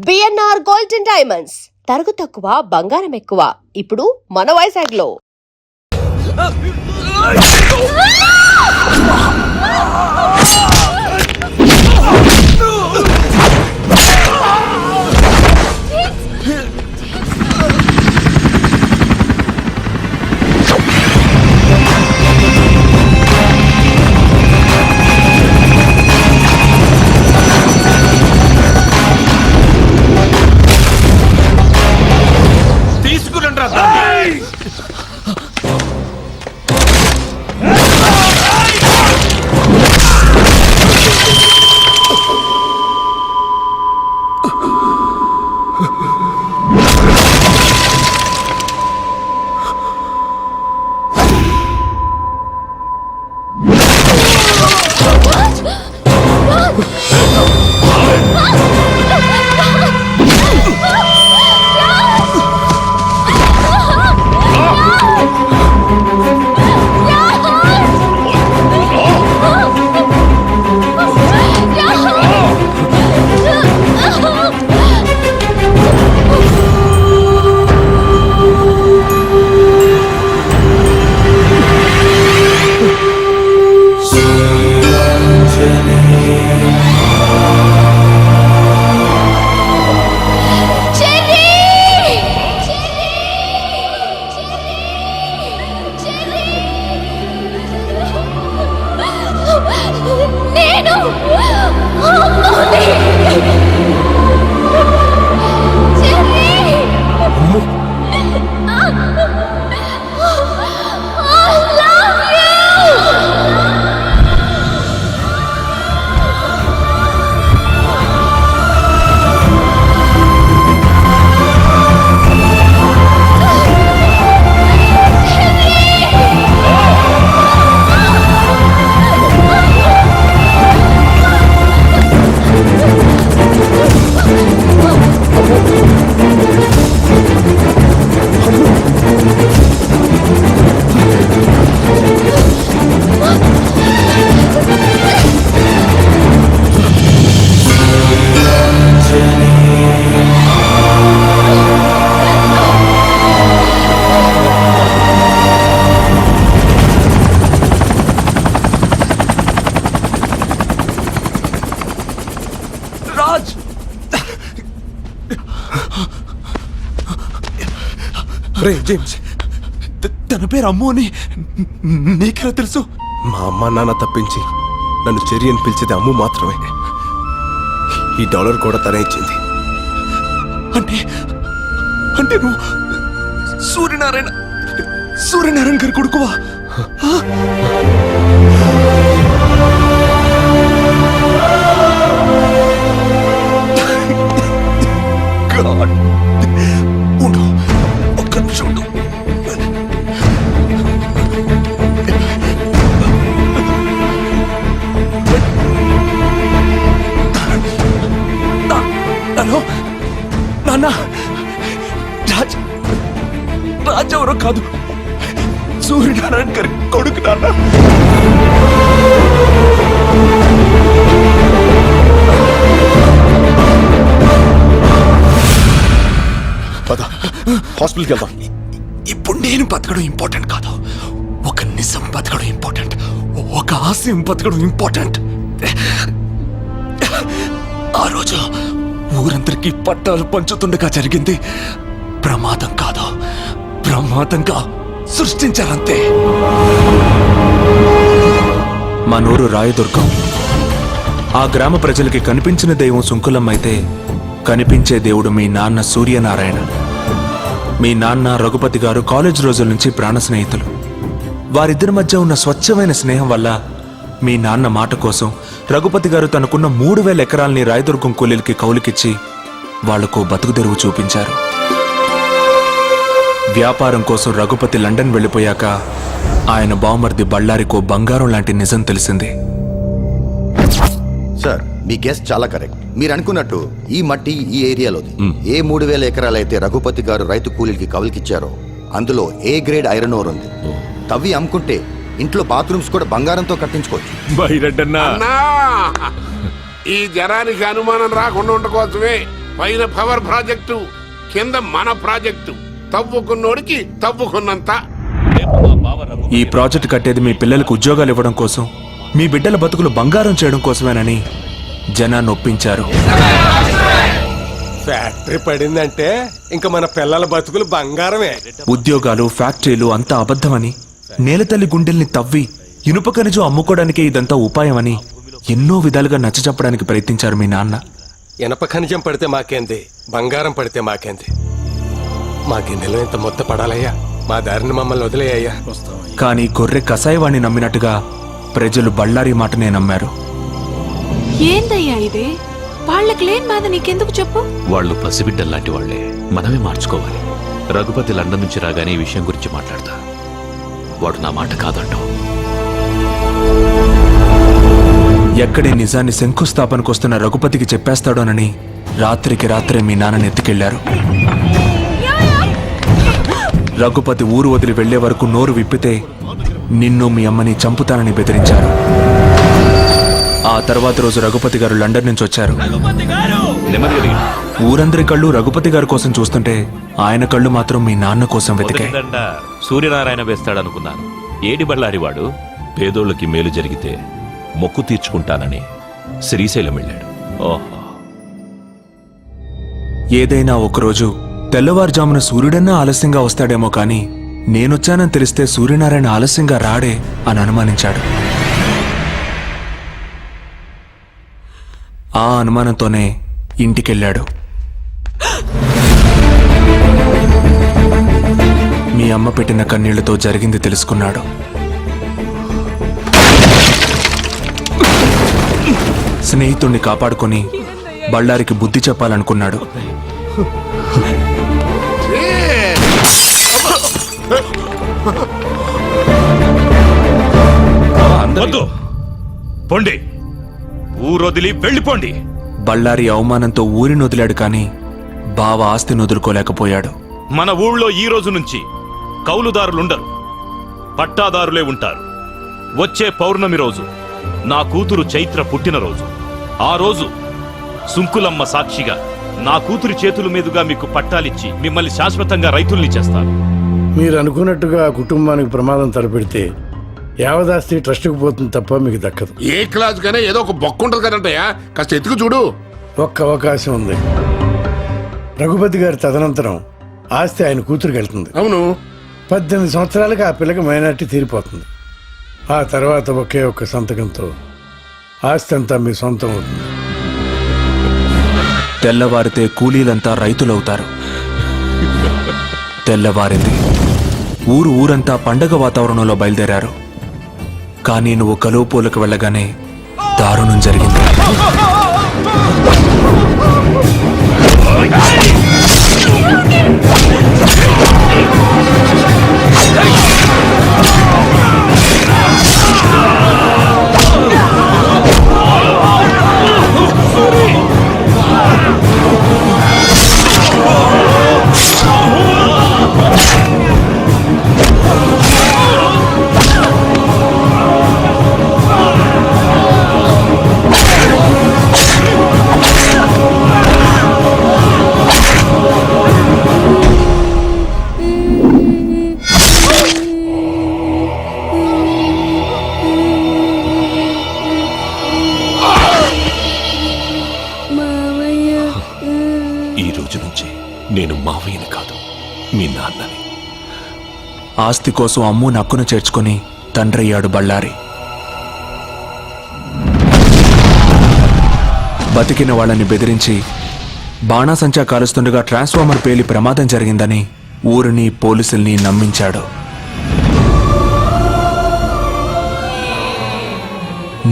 BNR golden diamonds తరుగు తక్కువ బంగారం ఎక్కువ. ఇప్పుడు మన వైజాగ్ లో రే జేమ్స్, తన పేరు అమ్ము అని నీకెలా తెలుసు? మా అమ్మ నాన్న తప్పించి నన్ను చెర్రీ అని పిలిచేది అమ్ము మాత్రమే. ఈ డాలర్ కూడా తనే ఇచ్చింది. అంటే అంటే నువ్వు సూర్యనారాయణ గారి కొడుకువా? నాన్న, రాజ్ ఎవరో కాదు, సూర్యనారాయణ గారి కొడుకు నాన్న. పద, హాస్పిటల్కి వెళ్దాం. ఇప్పుడు నేను బతకడం ఇంపార్టెంట్ కాదు, ఒక నిజం బతకడం ఇంపార్టెంట్, ఒక ఆశయం బతకడం ఇంపార్టెంట్. ఆ రోజు ఊరందరికీ పట్టాలు పంచుతుండగా జరిగింది ప్రమాదం కాదు, ప్రమాదంగా సృష్టించారంతే. మా నూరు రాయదుర్గం. ఆ గ్రామ ప్రజలకి కనిపించిన దైవం సుంకులమ్మ అయితే కనిపించే దేవుడు మీ నాన్న సూర్యనారాయణ. మీ నాన్న రఘుపతి గారు కాలేజ్ రోజుల నుంచి ప్రాణ స్నేహితులు. వారిద్దరి మధ్య ఉన్న స్వచ్ఛమైన స్నేహం వల్ల మీ నాన్న మాట కోసం రఘుపతి గారు తనకున్న 3000 ఎకరాల్ని రాయదుర్గం కూలీలకి కౌలుకిచ్చి వాళ్లకు బతుకుదెరువు చూపించారు. వ్యాపారం కోసం రఘుపతి లండన్ వెళ్ళిపోయాక ఆయన బావమర్ది బళ్ళారికో బంగారం లాంటి నిజం తెలిసింది. సార్, మీ గెస్ట్ చాలా కరెక్ట్. మీరు అనుకున్నట్టు ఈ మట్టి ఈ ఏరియాలోది. ఏ 3000 ఎకరాలైతే రఘుపతి గారు రైతు కూలీలకి కౌలుకిచ్చారో అందులో ఏ గ్రేడ్ ఐరన్ ఓర్ ఉంది. తవ్వి అమ్ముకుంటే ఇంట్లో బాత్రూమ్స్ కూడా బంగారంతో కట్టించుకోవచ్చు. ఈ జనానికి అనుమానం రాకుండా ఉండకోసమే పైన పవర్ ప్రాజెక్టు, కింద మన ప్రాజెక్టు. తవ్వుకున్నోడికి తవ్వుకున్నంత. ఈ ప్రాజెక్ట్ కట్టేది మీ పిల్లలకు ఉద్యోగాలు ఇవ్వడం కోసం, మీ బిడ్డల బతుకులు బంగారం చేయడం కోసమేనని జనాన్ని ఒప్పించారు. ఫ్యాక్టరీ పడిందంటే ఇంకా మన పిల్లల బతుకులు బంగారమే. ఉద్యోగాలు, ఫ్యాక్టరీలు అంతా అబద్ధమని, నేలతల్లి గుండెల్ని తవ్వి ఇనుప ఖనిజం అమ్ముకోవడానికే ఇదంతా ఉపాయమని ఎన్నో విధాలుగా నచ్చచెప్పడానికి ప్రయత్నించారు మీ నాన్న. ఇనప ఖనిజం పడితే మాకేంది, బంగారం పడితే మాకేంది. మా గిన్నెలో ఇంత మొత్తం పడాలయ్యా, మా దారిని మమ్మల్ని వదిలేయ్యా. కానీ గొర్రె కసాయివాణ్ణి నమ్మినట్టుగా ప్రజలు బళ్ళారి మాటనే నమ్మారు. ఏందయ్యా ఇది? వాళ్ళకి లేని బాధ నీకెందుకు చెప్పు? వాళ్ళు పసిబిడ్డల్లాంటి వాళ్లే, మనమే మార్చుకోవాలి. రఘుపతి లండన్ నుంచి రాగానే ఈ విషయం గురించి మాట్లాడతా. వాడు నా మాట కాదంటూ. ఎక్కడే నిజాన్ని శంకుస్థాపనకొస్తున్న రఘుపతికి చెప్పేస్తాడోనని రాత్రికి రాత్రే మీ నాన్నని ఎత్తుకెళ్లారు. రఘుపతి ఊరు వదిలి వెళ్లే వరకు నోరు విప్పితే నిన్ను మీ అమ్మని చంపుతానని బెదిరించారు. ఆ తర్వాత రోజు రఘుపతి గారు లండన్ నుంచి వచ్చారు. ఊరందరి కళ్ళు రఘుపతి గారి కోసం చూస్తుంటే ఆయన కళ్ళు మాత్రం మీ నాన్న కోసం వెతికాయి. సూర్యనారాయణ వేస్తాడనుకున్నాను. ఏడి బళ్ళారివాడు పేదోళ్ళకి మేలు జరిగితే మొక్కు తీర్చుకుంటానని శ్రీశైలం వెళ్ళాడు. ఓహో, ఏదైనా ఒకరోజు తెల్లవారుజామున సూర్యుడన్నా ఆలస్యంగా వస్తాడేమో కానీ నేనొచ్చానని తెలిస్తే సూర్యనారాయణ ఆలస్యంగా రాడే అని అనుమానించాడు. ఆ అనుమానంతోనే ఇంటికెళ్ళాడు. మీ అమ్మ పెట్టిన కన్నీళ్లతో జరిగింది తెలుసుకున్నాడు. స్నేహితుణ్ణి కాపాడుకొని బళ్ళారికి బుద్ధి చెప్పాలనుకున్నాడు. వద్దు, పొండి, ఊరొదిలి వెళ్ళిపోండి. బళ్ళారి అవమానంతో ఊరిని వదిలాడు కానీ బావ ఆస్తిని వదులుకోలేకపోయాడు. మన ఊళ్ళో ఈ రోజు నుంచి కౌలుదారులుండరు, పట్టాదారులే ఉంటారు. వచ్చే పౌర్ణమి రోజు నా కూతురు చైత్ర పుట్టినరోజు. ఆ రోజు సుంకులమ్మ సాక్షిగా నా కూతురి చేతుల మీదుగా మీకు పట్టాలిచ్చి మిమ్మల్ని శాశ్వతంగా రైతుల్ని చేస్తాను. మీరు అనుకున్నట్టుగా ఆ కుటుంబానికి ప్రమాదం తలపెడితే యావదాస్తి ట్రస్ట్కి పోతుంది తప్ప మీకు దక్కదు. ఏ క్లాస్ గానే ఏదో ఒక బొక్క ఉంటుంది కదంటయ్యా, కాస్త ఎత్తుకు చూడు. ఒక్క అవకాశం ఉంది. రఘుపతి గారి తదనంతరం ఆస్తి ఆయన కూతురికి వెళ్తుంది. అవును, 18 సంవత్సరాలకు ఆ పిల్లకి మైనార్టీ తీరిపోతుంది. ఆ తర్వాత ఒకే ఒక్క సంతకంతో ఆస్తి అంతా మీ సొంతం అవుతుంది. తెల్లవారితే కూలీలంతా రైతులవుతారు. తెల్లవారింది. ఊరంతా పండగ వాతావరణంలో బయలుదేరారు. కానీ నువ్వు కలువపూలకు వెళ్ళగానే దారుణం జరిగింది. ఈ రోజు నుంచి నేను మావయ్యని కాదు, మీ నాన్నని. ఆస్తి కోసం అమ్ము నక్కున చేర్చుకుని తండ్రయ్యాడు బళ్ళారి. బతికిన వాళ్ళని బెదిరించి బాణాసంచా కాలుస్తుండగా ట్రాన్స్ఫార్మర్ పేలి ప్రమాదం జరిగిందని ఊరిని, పోలీసుల్ని నమ్మించాడు.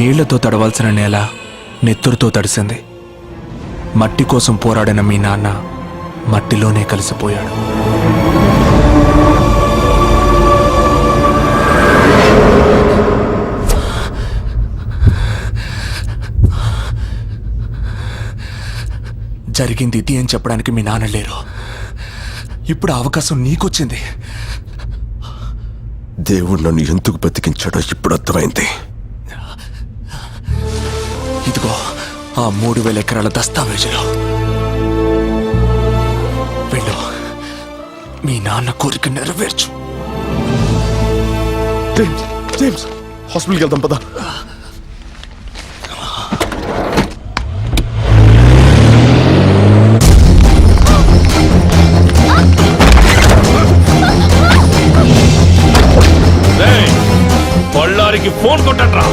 నీళ్లతో తడవాల్సిన నేల నెత్తురుతో తడిసింది. మట్టి కోసం పోరాడిన మీ నాన్న మట్టిలోనే కలిసిపోయాడు. జరిగింది ఇది అని చెప్పడానికి మీ నాన్న లేరు. ఇప్పుడు అవకాశం నీకొచ్చింది. దేవుడు నన్ను ఎందుకు బతికించాడో ఇప్పుడు అర్థమైంది. ఇదిగో ఆ 3000 ఎకరాల దస్తావేజులు. నాన్న కోరిక నెరవేర్చు. జేమ్స్ జేమ్స్ హాస్పిటల్కి వెళ్దాం పదా. రేయ్, బళ్ళారికి ఫోన్ కొట్టండ్రా.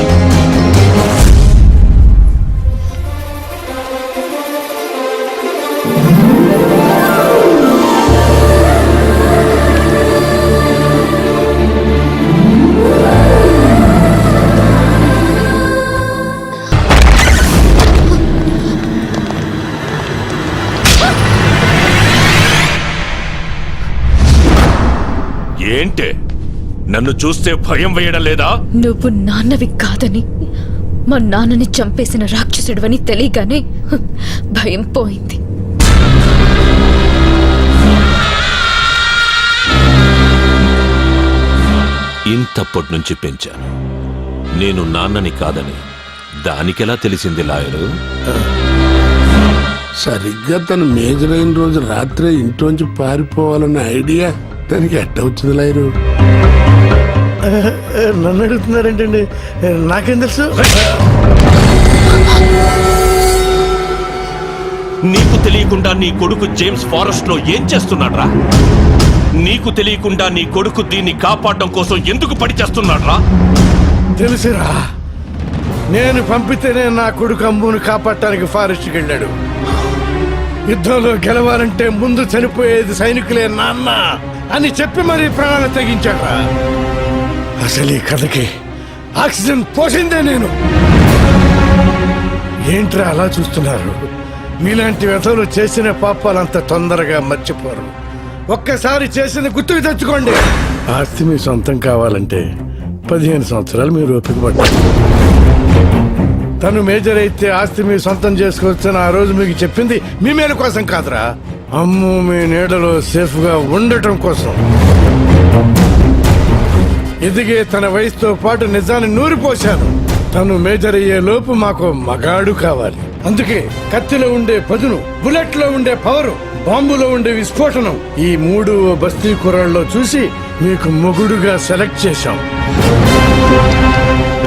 ఏంటే నన్ను చూస్తే భయం వేయడం లేదా? నువ్వు నాన్నవి కాదని, మా నాన్నని చంపేసిన రాక్షసుడివని తెలియగానే భయం పోయింది. ఇంతప్పటి నుంచి పెంచాను. నేను నాన్నని కాదని దానికెలా తెలిసింది లాయరు? సరిగ్గా తను మేజర్ అయిన రోజు రాత్రే ఇంట్లోంచి పారిపోవాలన్న ఐడియా దానికి ఎట్ట వచ్చింది లాయరు? నన్ను అడుగుతున్నారేంటండి? నాకేం తెలుసు? నీకు తెలియకుండా నీ కొడుకు జేమ్స్ ఫారెస్ట్ లో ఏం చేస్తున్నాడ్రా? నీకు తెలియకుండా నీ కొడుకు దీన్ని కాపాడడం కోసం ఎందుకు పడి చేస్తున్నాడ్రా? తెలుసురా, నేను పంపితేనే నా కొడుకు అమ్మును కాపాడటానికి ఫారెస్ట్కి వెళ్ళాడు. యుద్ధంలో గెలవాలంటే ముందు చనిపోయేది సైనికులే నాన్న అని చెప్పి మరీ ప్రాణాలు తెగించాడ్రా. అసలు ఈ కథకి ఆక్సిజన్ పోసిందే నేను. ఏంట్రా అలా చూస్తున్నారు? మీలాంటి వ్యధలు చేసిన పాపాలు అంత తొందరగా మర్చిపోరు. ఒక్కసారి చేసిన గుర్తుకు తెచ్చుకోండి. ఆస్తి మీ సొంతం కావాలంటే 15 సంవత్సరాలు మీరు ఓపిక పడ్డారు. తను మేజర్ అయితే ఆస్తి మీ సొంతం చేసుకోవచ్చని ఆ రోజు మీకు చెప్పింది మీ మేలు కోసం కాదురా, అమ్ము మీ నీడలో సేఫ్ గా ఉండటం కోసం. ఎదిగే తన వయసుతో పాటు నిజాన్ని నూరిపోశాను. తను మేజర్ అయ్యే లోపు మాకు మగాడు కావాలి. అందుకే కత్తిలో ఉండే పదును, బుల్లెట్ లో ఉండే పవరు, బాంబులో ఉండే విస్ఫోటనం, ఈ 3 బస్తీ కుర్రాళ్ళలో చూసి మీకు మొగుడుగా సెలెక్ట్ చేశాం.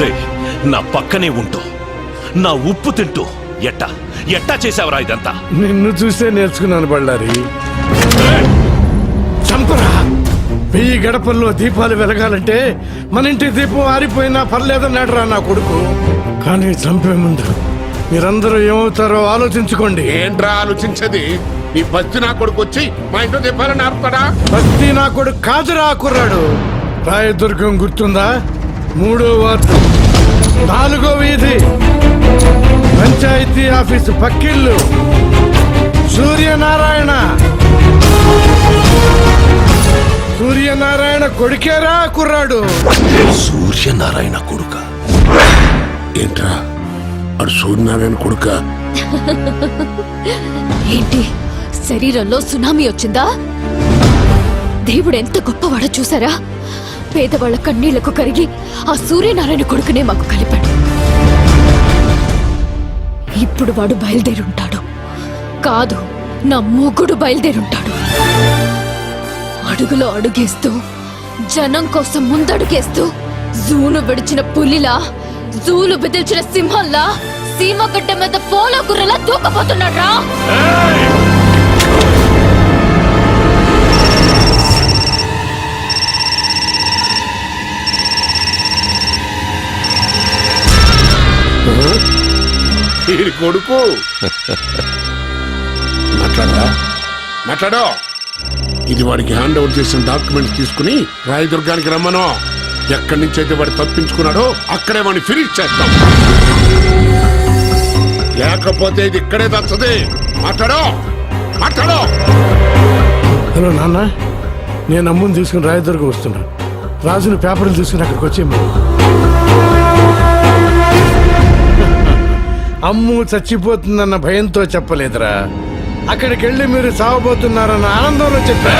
రే, నా పక్కనే ఉంటూ నా ఉప్పు తింటూ ఎట్టా చేసావరా ఇదంతా? నిన్ను చూసే నేర్చుకున్నాను బళ్ళారి. చంపరా! 1000 గడపల్లో దీపాలు వెలగాలంటే మన ఇంటి దీపం ఆరిపోయినా పర్లేదన్నాడురా నా కొడుకు. కానీ చంపే ముందు మీరందరూ ఏమవుతారో ఆలోచించుకోండి. ఏంట్రా ఆలోచించేది? నీ బస్తి నా కొడుకు వచ్చి మా ఇంట్లో చెప్పాలని ఆపుతాడా? బస్తీ నా కొడుకు కాదురా కుర్రాడు. రాయదుర్గం గుర్తుందా? 3వ వార్డు, 4వ వీధి, పంచాయతీ ఆఫీసు పక్కిళ్ళు, సూర్యనారాయణ. సూర్యనారాయణ కొడుకేరా కుర్రాడు. సూర్యనారాయణ కొడుక? ఏంట్రా అడు సూర్యనారాయణ కొడుక? ఏంటి, శరీరంలో సునామీ వచ్చిందా? దేవుడు ఎంత గొప్పవాడో చూసారా? పేదవాళ్ల కన్నీళ్లకు కరిగి ఆ సూర్యనారాయణ కొడుకునే మాకు కలిపాడు. ఇప్పుడు వాడు బయలుదేరుంటాడు. కాదు, నా మొగుడు బయలుదేరుంటాడు. అడుగులో అడుగేస్తూ, జనం కోసం ముందడుగేస్తూ, జూను విడిచిన పులిలా, జూలు బెదిల్చిన సింహంలా, సీమగడ్డ మీద పోలో గుర్రలా దూకపోతున్నాడ్రా. వీడి కొడుకు మాట్లాడా? ఇది వాడికి హ్యాండ్ ఓవర్ చేసిన డాక్యుమెంట్స్ తీసుకుని రాయదుర్గానికి రమ్మను. ఎక్కడి నుంచి అయితే వాడు తప్పించుకున్నాడో అక్కడే వాడిని ఫినిష్ చేస్తాం. లేకపోతే ఇది ఇక్కడే దచ్చది. మాట్లాడో. హలో నాన్న, నేను అమ్ముని తీసుకుని రాయదుర్గం వస్తున్నా. రాజుని పేపర్లు తీసుకుని అక్కడికి వచ్చి అమ్ము చచ్చిపోతుందన్న భయంతో చెప్పలేదురా. అక్కడికి వెళ్ళి మీరు చావబోతున్నారన్న ఆనందంలో చెప్పా.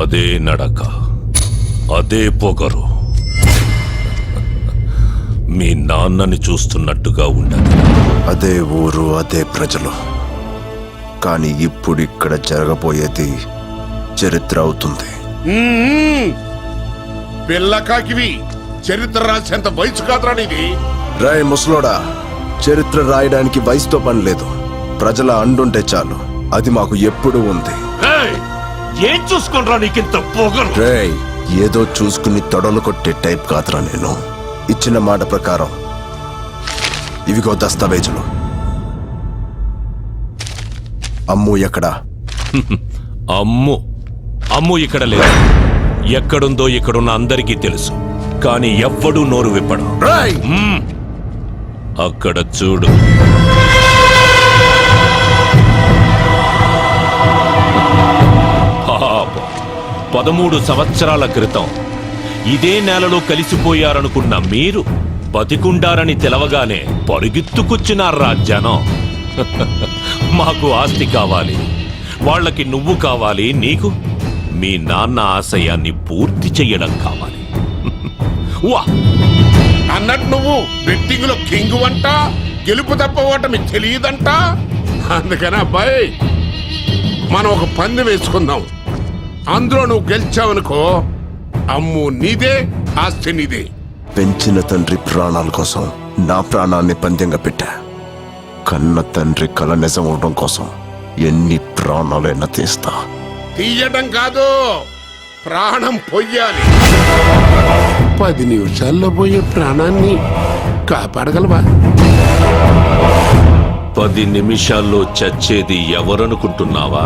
అదే నడక, అదే పొగరు. మీ నాన్నని చూస్తున్నట్టుగా ఉండదు. అదే ఊరు, అదే ప్రజలు. కానీ ఇప్పుడు ఇక్కడ జరగబోయేది చరిత్ర అవుతుంది. పిల్లకాకివి చరిత్ర రాసేంత వయసు కాదురా నీది. రాయ్ ముసలోడా, చరిత్ర రాయడానికి వయసుతో పని లేదు. ప్రజల అండుంటే చాలు. అది మాకు ఎప్పుడూ ఉంది. ఏం చూసుకుంటా నీకింత పొగరు? రేయ్, ఏదో చూసుకుని తొడలు కొట్టే టైప్ కాదురా నేను. ఇచ్చిన మాట ప్రకారం ఇవిగో దస్తావేజులు. అమ్ము ఎక్కడా? అమ్ము ఇక్కడ లేదు. ఎక్కడుందో ఇక్కడున్న అందరికీ తెలుసు. కానీ ఎవ్వడూ నోరు విప్పడు. అక్కడ చూడు. పాపం, 13 సంవత్సరాల క్రితం ఇదే నేలలో కలిసిపోయారనుకున్న మీరు బతికుండారని తెలవగానే పరుగెత్తుకొచ్చినారా జనం. మాకు ఆస్తి కావాలి, వాళ్ళకి నువ్వు కావాలి, నీకు మీ నాన్న ఆశయాన్ని పూర్తి చెయ్యడం కావాలి. వా అన్నట్టు నువ్వు బెట్టింగ్ లో కింగ్ అంట, గెలుపు తప్ప ఓటమి తెలియదంట. అందుకని అబ్బాయి, మనం ఒక పందెం వేసుకుందాం. అందులో నువ్వు గెలిచావనుకో, అమ్ము నీదే, ఆస్తి నీదే. పెంచిన తండ్రి ప్రాణాల కోసం నా ప్రాణాన్ని పందెంగా పెట్టా. కన్న తండ్రి కల నిజం అవడం కోసం ఎన్ని ప్రాణాలైనా తీస్తా. తీయడం కాదు, ప్రాణం పొయ్యాలి. 10 నిమిషాల్లో పోయే ప్రాణాన్ని కాపాడగలవా? 10 నిమిషాల్లో చచ్చేది ఎవరనుకుంటున్నావా?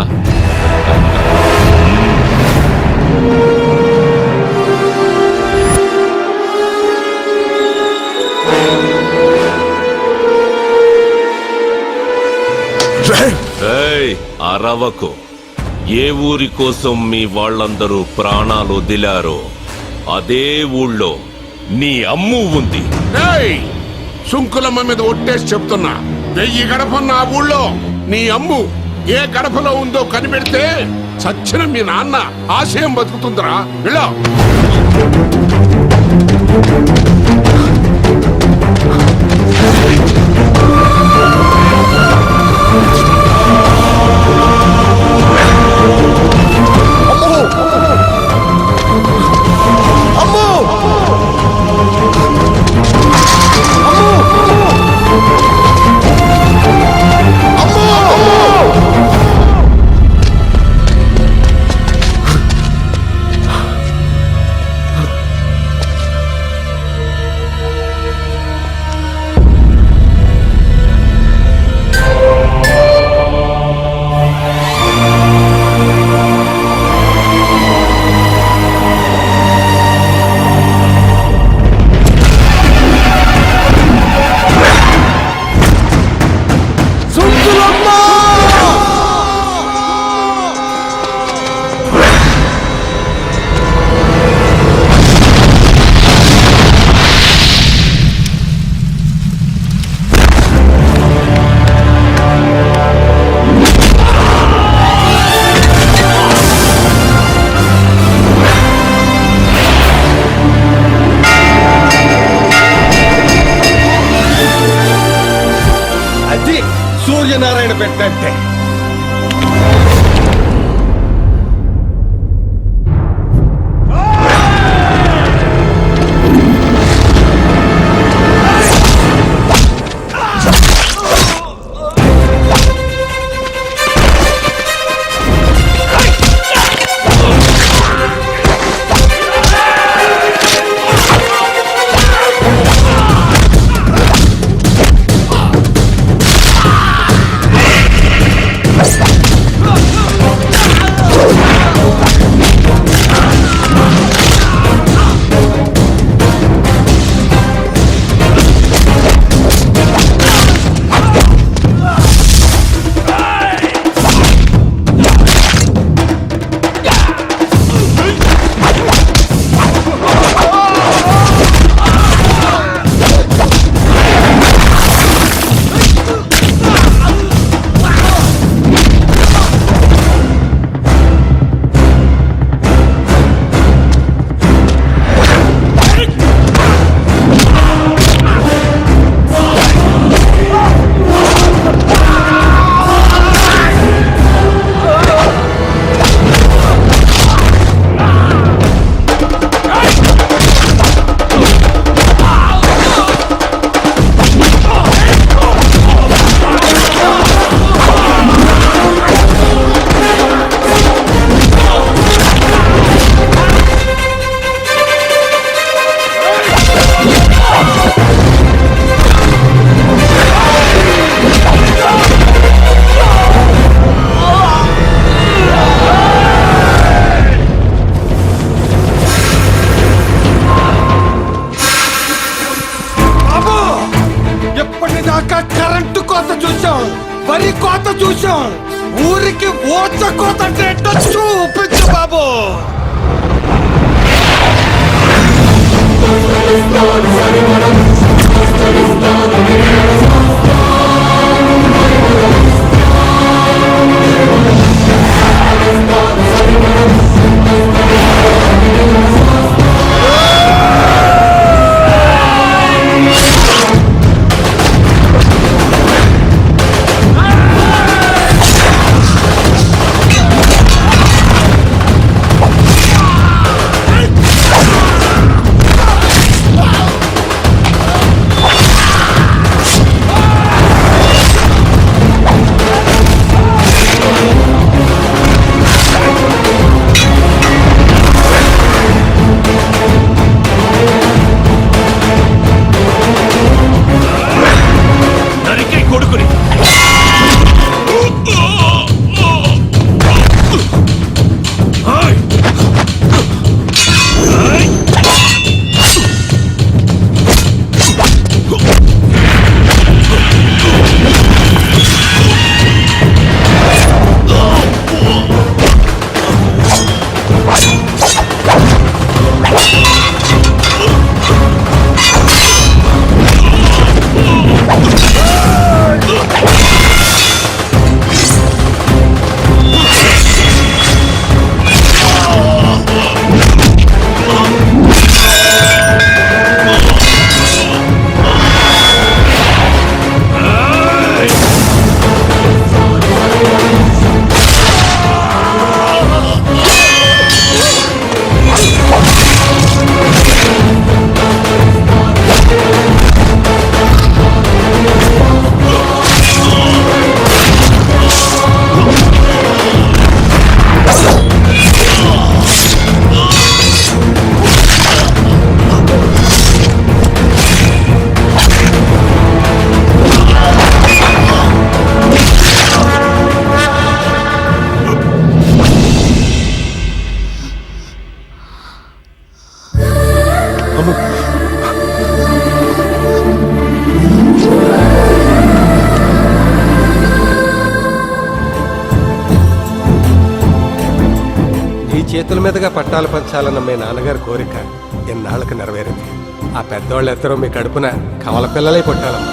అరవకు. ఏ ఊరి కోసం మీ వాళ్ళందరూ ప్రాణాలు వదిలారో అదే ఊళ్ళో నీ అమ్ము ఉంది. సుంకులమ్మ మీద ఒట్టేసి చెప్తున్నా, 1000 గడపన్న ఆ ఊళ్ళో నీ అమ్ము ఏ గడపలో ఉందో కనిపెడితే చచ్చిన మీ నాన్న ఆశయం బతుకుతుందిరా. వెళ్ళా. సూర్యనారాయణ పెట్టంటే ఊరికి ఓచకోతంటే చూపించు బాబు. నరికే కొడుకుని నీ చేతుల మీదుగా పట్టాలు పంచాలన్న మీ నాన్నగారి కోరిక ఎన్నాళ్ళకు నెరవేరింది. ఆ పెద్దోళ్ళు ఎత్తరో మీ కడుపున కవల పిల్లలై పుట్టాలమ్మా.